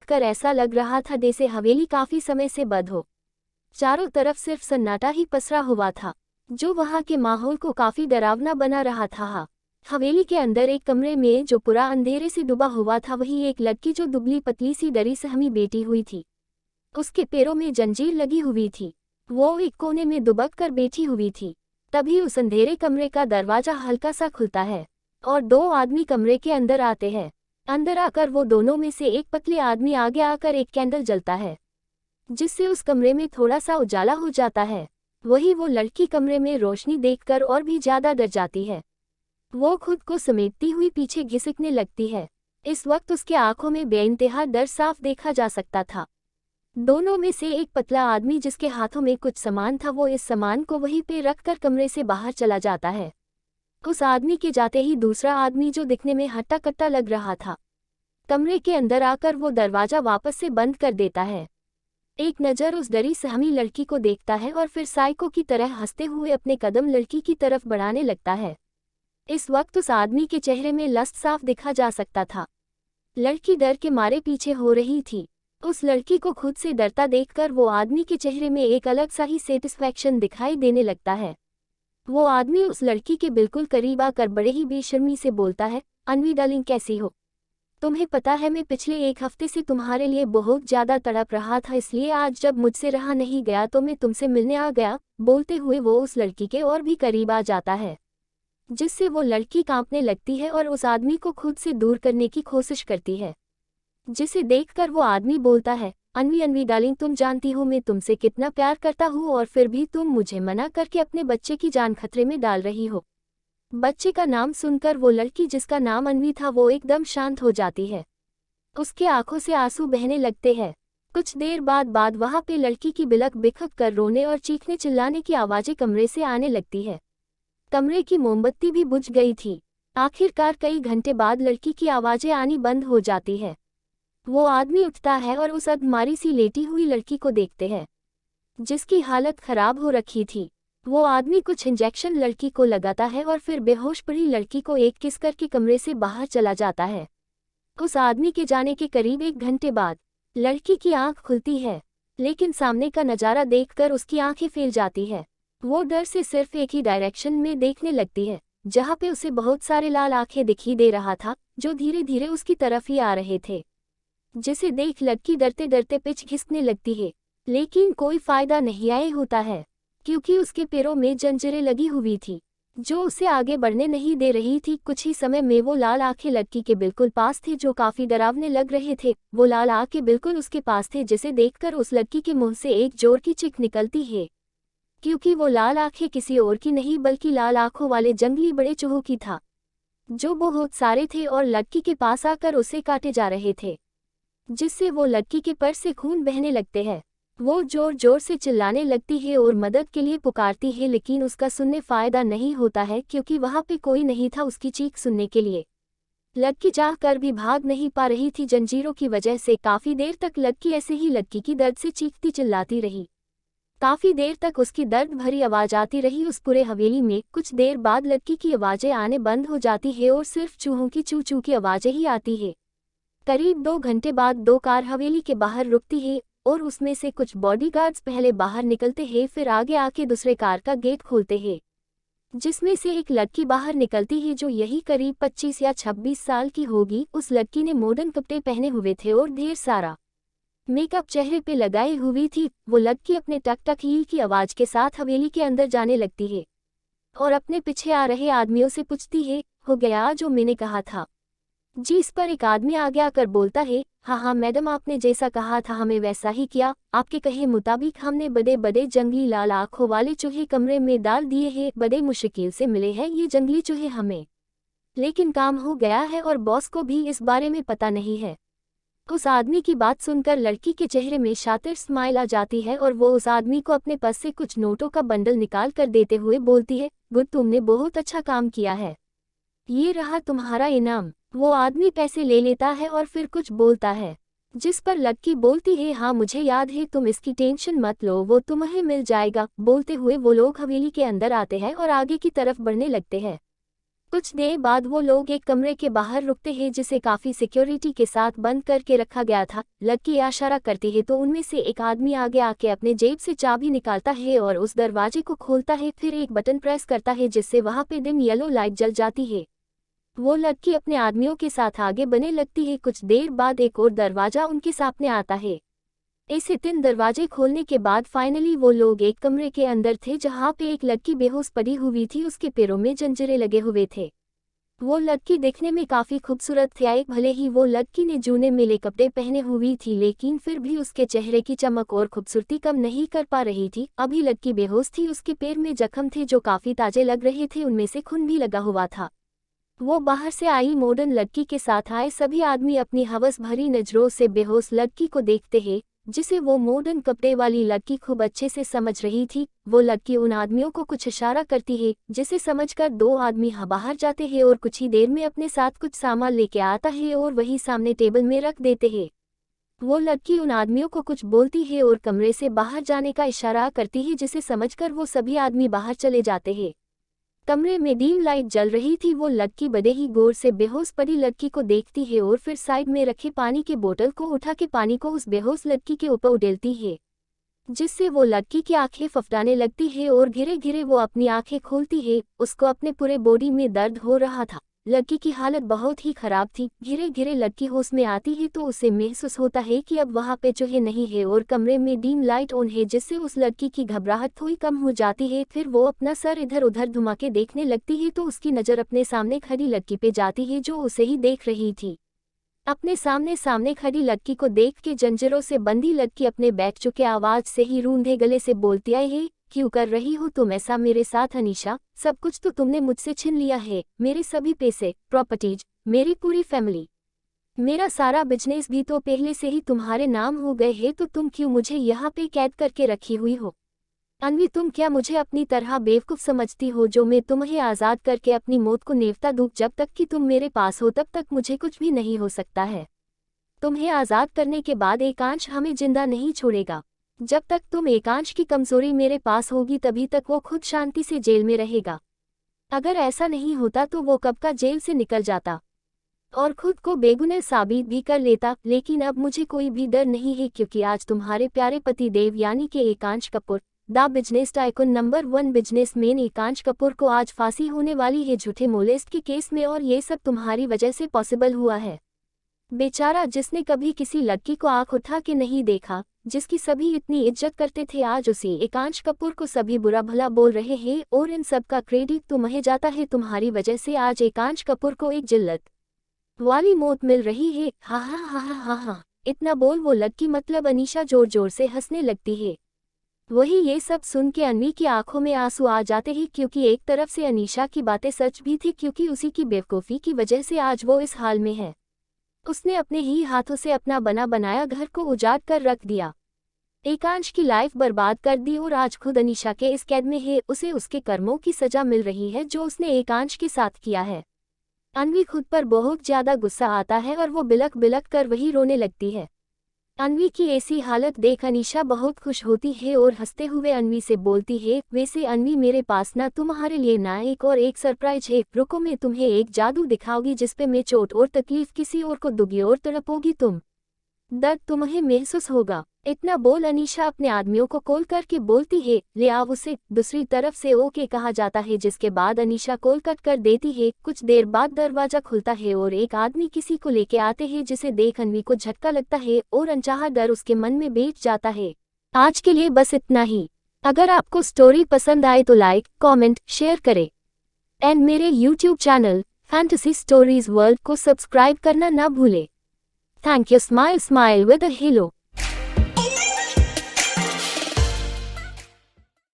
कर ऐसा लग रहा था जैसे हवेली काफी समय से बंद हो। चारों तरफ सिर्फ सन्नाटा ही पसरा हुआ था, जो वहां के माहौल को काफी डरावना बना रहा था। हवेली के अंदर एक कमरे में जो पूरा अंधेरे से डूबा हुआ था, वही एक लड़की जो दुबली पतली सी डरी सहमी बैठी हुई थी। उसके पैरों में जंजीर लगी हुई थी। वो एक कोने में दुबक कर बैठी हुई थी। तभी उस अंधेरे कमरे का दरवाजा हल्का सा खुलता है और दो आदमी कमरे के अंदर आते हैं। अंदर आकर वो दोनों में से एक पतले आदमी आगे आकर एक कैंडल जलता है, जिससे उस कमरे में थोड़ा सा उजाला हो जाता है। वही वो लड़की कमरे में रोशनी देखकर और भी ज्यादा डर जाती है। वो खुद को समेटती हुई पीछे घिसकने लगती है। इस वक्त उसके आंखों में बेइंतहा डर साफ देखा जा सकता था। दोनों में से एक पतला आदमी जिसके हाथों में कुछ सामान था, वो इस सामान को वहीं पे रखकर कमरे से बाहर चला जाता है। उस आदमी के जाते ही दूसरा आदमी, जो दिखने में हट्टा कट्टा लग रहा था, कमरे के अंदर आकर वो दरवाजा वापस से बंद कर देता है। एक नज़र उस डरी सहमी लड़की को देखता है और फिर साइको की तरह हंसते हुए अपने कदम लड़की की तरफ बढ़ाने लगता है। इस वक्त उस आदमी के चेहरे में लस्ट साफ दिखा जा सकता था। लड़की डर के मारे पीछे हो रही थी। उस लड़की को खुद से डरता देखकर वो आदमी के चेहरे में एक अलग सा ही सेटिस्फैक्शन दिखाई देने लगता है। वो आदमी उस लड़की के बिल्कुल करीब आकर बड़े ही बेशर्मी से बोलता है, अन्वी डार्लिंग, कैसी हो? तुम्हें पता है मैं पिछले एक हफ्ते से तुम्हारे लिए बहुत ज़्यादा तड़प रहा था, इसलिए आज जब मुझसे रहा नहीं गया तो मैं तुमसे मिलने आ गया। बोलते हुए वो उस लड़की के और भी करीब आ जाता है, जिससे वो लड़की कांपने लगती है और उस आदमी को खुद से दूर करने की कोशिश करती है। जिसे देखकर वो आदमी बोलता है, अन्वी अन्वी डार्लिंग, तुम जानती हो मैं तुमसे कितना प्यार करता हूँ और फिर भी तुम मुझे मना करके अपने बच्चे की जान खतरे में डाल रही हो। बच्चे का नाम सुनकर वो लड़की, जिसका नाम अन्वी था, वो एकदम शांत हो जाती है। उसके आंखों से आंसू बहने लगते हैं। कुछ देर बाद वहां पे लड़की की बिलक बिखक कर रोने और चीखने चिल्लाने की आवाजें कमरे से आने लगती है। कमरे की मोमबत्ती भी बुझ गई थी। आखिरकार कई घंटे बाद लड़की की आवाजें आनी बंद हो जाती है। वो आदमी उठता है और उस अधमारी सी लेटी हुई लड़की को देखते हैं, जिसकी हालत खराब हो रखी थी। वो आदमी कुछ इंजेक्शन लड़की को लगाता है और फिर बेहोश पड़ी लड़की को एक किस करके कमरे से बाहर चला जाता है। उस आदमी के जाने के करीब एक घंटे बाद लड़की की आंख खुलती है, लेकिन सामने का नज़ारा देखकर उसकी आंखें फैल जाती है। वो डर से सिर्फ एक ही डायरेक्शन में देखने लगती है, जहाँ पे उसे बहुत सारे लाल आंखें दिखाई दे रहा था, जो धीरे धीरे उसकी तरफ ही आ रहे थे। जिसे देख लड़की डरते डरते पिछ घिसकने लगती है, लेकिन कोई फायदा नहीं आए होता है, क्योंकि उसके पैरों में जंजीरें लगी हुई थी, जो उसे आगे बढ़ने नहीं दे रही थी। कुछ ही समय में वो लाल आंखें लड़की के बिल्कुल पास थे, जो काफी डरावने लग रहे थे। वो लाल आंखें बिल्कुल उसके पास थे, जिसे देखकर उस लड़की के मुंह से एक जोर की चीख निकलती है, क्योंकि वो लाल आंखें किसी और की नहीं बल्कि लाल आंखों वाले जंगली बड़े चूहों की था, जो बहुत सारे थे और लड़की के पास आकर उसे काटे जा रहे थे, जिससे वो लड़की के पर से खून बहने लगते हैं। वो जोर जोर से चिल्लाने लगती है और मदद के लिए पुकारती है, लेकिन उसका सुनने फायदा नहीं होता है, क्योंकि वहाँ पे कोई नहीं था उसकी चीख सुनने के लिए। लड़की चाह कर भी भाग नहीं पा रही थी जंजीरों की वजह से। काफी देर तक लड़की ऐसे ही लड़की की दर्द से चीखती चिल्लाती रही। काफी देर तक उसकी दर्द भरी आवाज आती रही उस पूरे हवेली में। कुछ देर बाद लड़की की आवाजें आने बंद हो जाती है और सिर्फ चूहों की चू चू की आवाजें ही आती है। करीब 2 घंटे बाद 2 कार हवेली के बाहर रुकती है और उसमें से कुछ बॉडीगार्ड्स पहले बाहर निकलते हैं, फिर आगे आके दूसरे कार का गेट खोलते हैं, जिसमें से एक लड़की बाहर निकलती है, जो यही करीब 25 या 26 साल की होगी। उस लड़की ने मॉडर्न कपड़े पहने हुए थे और ढेर सारा मेकअप चेहरे पे लगाई हुई थी। वो लड़की अपने टक टक हील की आवाज के साथ हवेली के अंदर जाने लगती है और अपने पीछे आ रहे आदमियों से पूछती है, हो गया जो मैंने कहा था? जी। इस पर एक आदमी आगे आकर बोलता है, हाँ हाँ मैडम, आपने जैसा कहा था हमें वैसा ही किया। आपके कहे मुताबिक हमने बड़े बड़े जंगली लाल आंखों वाले चूहे कमरे में डाल दिए हैं। बड़े मुश्किल से मिले हैं ये जंगली चूहे हमें, लेकिन काम हो गया है और बॉस को भी इस बारे में पता नहीं है। उस आदमी की बात सुनकर लड़की के चेहरे में शातिर स्माइल आ जाती है और वो उस आदमी को अपने पर्स से कुछ नोटों का बंडल निकाल कर देते हुए बोलती है, गुड, तुमने बहुत अच्छा काम किया है, ये रहा तुम्हारा इनाम। वो आदमी पैसे ले लेता है और फिर कुछ बोलता है, जिस पर लक्की बोलती है, हाँ मुझे याद है, तुम इसकी टेंशन मत लो, वो तुम्हें मिल जाएगा। बोलते हुए वो लोग हवेली के अंदर आते हैं और आगे की तरफ बढ़ने लगते हैं। कुछ देर बाद वो लोग एक कमरे के बाहर रुकते हैं जिसे काफी सिक्योरिटी के साथ बंद करके रखा गया था। लक्की इशारा करती है तो उनमें से एक आदमी आगे आके अपने जेब से चाबी निकालता है और उस दरवाजे को खोलता है, फिर एक बटन प्रेस करता है जिससे वहां पे डिम येलो लाइट जल जाती है। वो लड़की अपने आदमियों के साथ आगे बढ़ने लगती है। कुछ देर बाद एक और दरवाजा उनके सामने आता है। ऐसे 3 दरवाजे खोलने के बाद फाइनली वो लोग एक कमरे के अंदर थे जहाँ पे एक लड़की बेहोश पड़ी हुई थी, उसके पैरों में जंजीरें लगे हुए थे। वो लड़की देखने में काफी खूबसूरत थी। भले ही वो लड़की ने जूने मेले कपड़े पहने हुई थी, लेकिन फिर भी उसके चेहरे की चमक और खूबसूरती कम नहीं कर पा रही थी। अभी लड़की बेहोश थी, उसके पैर में जख्म थे जो काफी ताजे लग रहे थे, उनमें से खून भी लगा हुआ था। वो बाहर से आई मॉडर्न लड़की के साथ आए सभी आदमी अपनी हवस भरी नजरों से बेहोश लड़की को देखते हैं, जिसे वो मॉडर्न कपड़े वाली लड़की खूब अच्छे से समझ रही थी। वो लड़की उन आदमियों को कुछ इशारा करती है, जिसे समझकर 2 आदमी बाहर जाते हैं और कुछ ही देर में अपने साथ कुछ सामान लेके आता है और वही सामने टेबल में रख देते हैं। वो लड़की उन आदमियों को कुछ बोलती है और कमरे से बाहर जाने का इशारा करती है, जिसे समझकर वो सभी आदमी बाहर चले जाते हैं। कमरे में डीम लाइट जल रही थी। वो लड़की बड़े ही गौर से बेहोश पड़ी लड़की को देखती है और फिर साइड में रखे पानी के बोतल को उठा के पानी को उस बेहोश लड़की के ऊपर उड़ेलती है, जिससे वो लड़की की आंखें फफड़ाने लगती है और धीरे धीरे वो अपनी आंखें खोलती है। उसको अपने पूरे बॉडी में दर्द हो रहा था। लड़की की हालत बहुत ही खराब थी। धीरे धीरे लड़की होश में आती है तो उसे महसूस होता है कि अब वहाँ पे चूहे नहीं है और कमरे में डीम लाइट ऑन है, जिससे उस लड़की की घबराहट थोड़ी कम हो जाती है। फिर वो अपना सर इधर उधर घुमा के देखने लगती है तो उसकी नज़र अपने सामने खड़ी लड़की पे जाती है जो उसे ही देख रही थी। अपने सामने खड़ी लड़की को देख के जंजीरों से बंधी लड़की अपने बैठ चुके आवाज से ही रूंधे गले से बोलती है, क्यों कर रही हो तुम ऐसा मेरे साथ अनीशा? सब कुछ तो तुमने मुझसे छीन लिया है, मेरे सभी पैसे, प्रॉपर्टीज, मेरी पूरी फैमिली, मेरा सारा बिजनेस भी तो पहले से ही तुम्हारे नाम हो गए हैं, तो तुम क्यों मुझे यहाँ पे कैद करके रखी हुई हो? अन्वी, तुम क्या मुझे अपनी तरह बेवकूफ़ समझती हो जो मैं तुम्हें आज़ाद करके अपनी मौत को नेवता दूँ? जब तक कि तुम मेरे पास हो तब तक मुझे कुछ भी नहीं हो सकता है। तुम्हें आज़ाद करने के बाद एकांश हमें जिंदा नहीं छोड़ेगा। जब तक तुम एकांश की कमजोरी मेरे पास होगी तभी तक वो खुद शांति से जेल में रहेगा। अगर ऐसा नहीं होता तो वो कब का जेल से निकल जाता और खुद को बेगुनाह साबित भी कर लेता। लेकिन अब मुझे कोई भी डर नहीं है, क्योंकि आज तुम्हारे प्यारे पति देव यानी कि Ekansh Kapoor, the business tycoon number 1 businessman Ekansh Kapoor को आज फांसी होने वाली है झूठे मोलेस्ट के केस में, और ये सब तुम्हारी वजह से पॉसिबल हुआ है। बेचारा, जिसने कभी किसी लड़की को आंख उठा के नहीं देखा, जिसकी सभी इतनी इज्जत करते थे, आज उसी एकांश कपूर को सभी बुरा भला बोल रहे हैं और इन सब का क्रेडिट तुम्हें जाता है। तुम्हारी वजह से आज एकांश कपूर को एक जिल्लत वाली मौत मिल रही है। हा हा हा हा हा हा। इतना बोल वो लड़की मतलब अनीशा जोर जोर से हंसने लगती है। वही ये सब सुन के अन्वी की आंखों में आंसू आ जाते हैं, क्योंकि एक तरफ से अनीशा की बातें सच भी थी, क्योंकि उसी की बेवकूफ़ी की वजह से आज वो इस हाल में है। उसने अपने ही हाथों से अपना बना बनाया घर को उजाड़ कर रख दिया, एकांश की लाइफ बर्बाद कर दी और आज खुद अनीशा के इस कैद में है। उसे उसके कर्मों की सजा मिल रही है जो उसने एकांश के साथ किया है। अन्वी खुद पर बहुत ज्यादा गुस्सा आता है और वो बिलक बिलक कर वही रोने लगती है। अन्वी की ऐसी हालत देख अनीशा बहुत खुश होती है और हंसते हुए अन्वी से बोलती है, वैसे अन्वी मेरे पास ना तुम्हारे लिए ना एक और एक सरप्राइज है। रुको, मैं तुम्हें एक जादू दिखाऊंगी जिसपे मैं चोट और तकलीफ किसी और को दूंगी और तड़पोगी तुम, दर्द तुम्हें महसूस होगा। इतना बोल अनीशा अपने आदमियों को कॉल करके बोलती है, ले आओ उसे। दूसरी तरफ से ओके कहा जाता है, जिसके बाद अनीशा कॉल कट कर देती है। कुछ देर बाद दरवाजा खुलता है और एक आदमी किसी को लेके आते हैं, जिसे देख अन्वी को झटका लगता है और अनचाहा डर उसके मन में बैठ जाता है। आज के लिए बस इतना ही। अगर आपको स्टोरी पसंद आए तो लाइक, कॉमेंट, शेयर करें एंड मेरे YouTube channel fantasy stories world को सब्सक्राइब करना ना भूले। Thank you. Smile smile with a hello.